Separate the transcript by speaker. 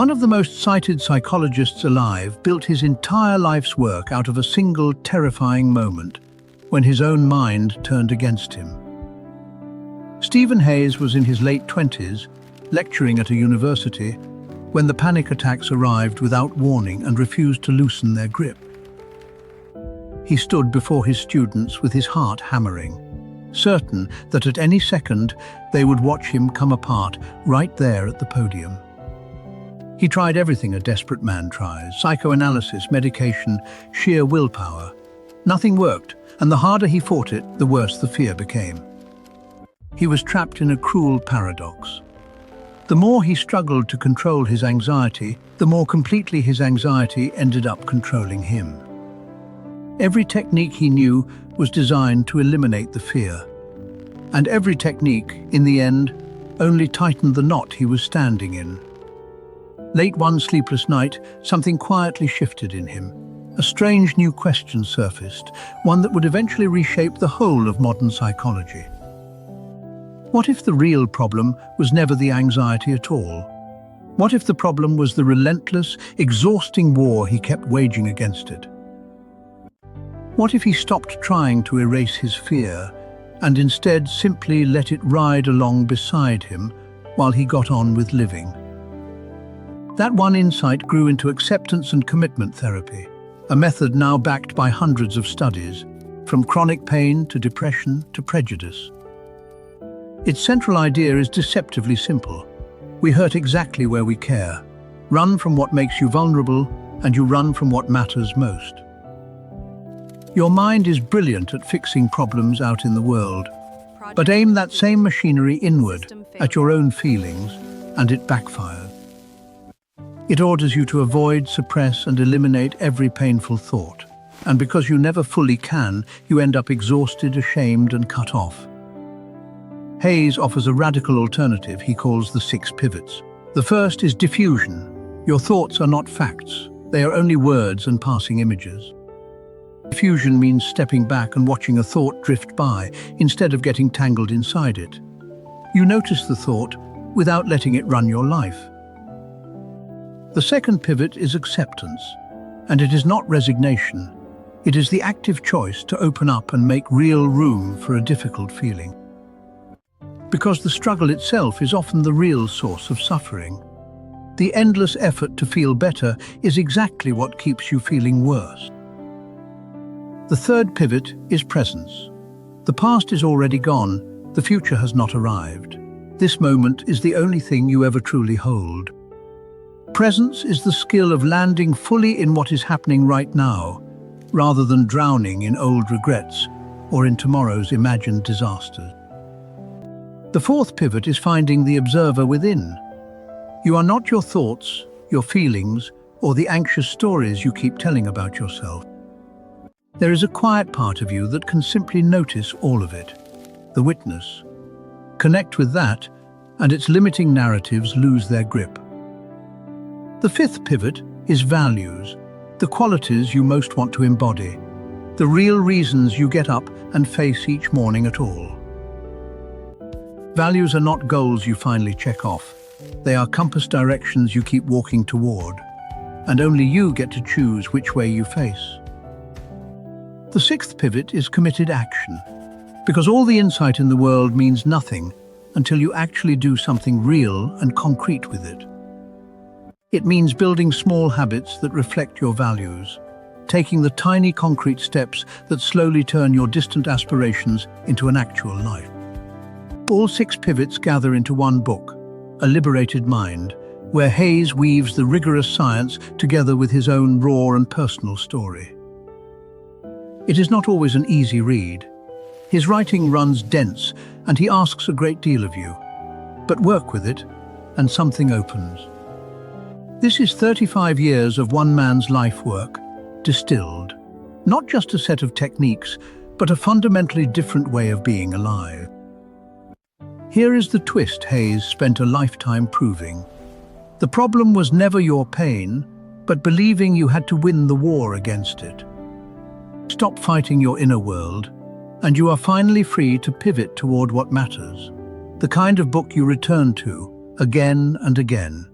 Speaker 1: One of the most cited psychologists alive built his entire life's work out of a single terrifying moment when his own mind turned against him. Stephen Hayes was in his late 20s, lecturing at a university, when the panic attacks arrived without warning and refused to loosen their grip. He stood before his students with his heart hammering, certain that at any second they would watch him come apart right there at the podium. He tried everything a desperate man tries: psychoanalysis, medication, sheer willpower. Nothing worked, and the harder he fought it, the worse the fear became. He was trapped in a cruel paradox. The more he struggled to control his anxiety, the more completely his anxiety ended up controlling him. Every technique he knew was designed to eliminate the fear. And every technique, in the end, only tightened the knot he was standing in. Late one sleepless night, something quietly shifted in him. A strange new question surfaced, one that would eventually reshape the whole of modern psychology. What if the real problem was never the anxiety at all? What if the problem was the relentless, exhausting war he kept waging against it? What if he stopped trying to erase his fear and instead simply let it ride along beside him while he got on with living? That one insight grew into acceptance and commitment therapy, a method now backed by hundreds of studies, from chronic pain to depression to prejudice. Its central idea is deceptively simple. We hurt exactly where we care. Run from what makes you vulnerable, and you run from what matters most. Your mind is brilliant at fixing problems out in the world, but aim that same machinery inward at your own feelings, and it backfires. It orders you to avoid, suppress, and eliminate every painful thought. And because you never fully can, you end up exhausted, ashamed, and cut off. Hayes offers a radical alternative he calls the 6 pivots. The first is diffusion. Your thoughts are not facts. They are only words and passing images. Diffusion means stepping back and watching a thought drift by, instead of getting tangled inside it. You notice the thought without letting it run your life. The second pivot is acceptance, and it is not resignation. It is the active choice to open up and make real room for a difficult feeling. Because the struggle itself is often the real source of suffering. The endless effort to feel better is exactly what keeps you feeling worse. The third pivot is presence. The past is already gone, the future has not arrived. This moment is the only thing you ever truly hold. Presence is the skill of landing fully in what is happening right now, rather than drowning in old regrets or in tomorrow's imagined disasters. The fourth pivot is finding the observer within. You are not your thoughts, your feelings, or the anxious stories you keep telling about yourself. There is a quiet part of you that can simply notice all of it, the witness. Connect with that, and its limiting narratives lose their grip. The fifth pivot is values, the qualities you most want to embody, the real reasons you get up and face each morning at all. Values are not goals you finally check off. They are compass directions you keep walking toward, and only you get to choose which way you face. The sixth pivot is committed action, because all the insight in the world means nothing until you actually do something real and concrete with it. It means building small habits that reflect your values, taking the tiny concrete steps that slowly turn your distant aspirations into an actual life. All 6 pivots gather into one book, A Liberated Mind, where Hayes weaves the rigorous science together with his own raw and personal story. It is not always an easy read. His writing runs dense, and he asks a great deal of you. But work with it, and something opens. This is 35 years of one man's life work, distilled. Not just a set of techniques, but a fundamentally different way of being alive. Here is the twist Hayes spent a lifetime proving. The problem was never your pain, but believing you had to win the war against it. Stop fighting your inner world, and you are finally free to pivot toward what matters. The kind of book you return to, again and again.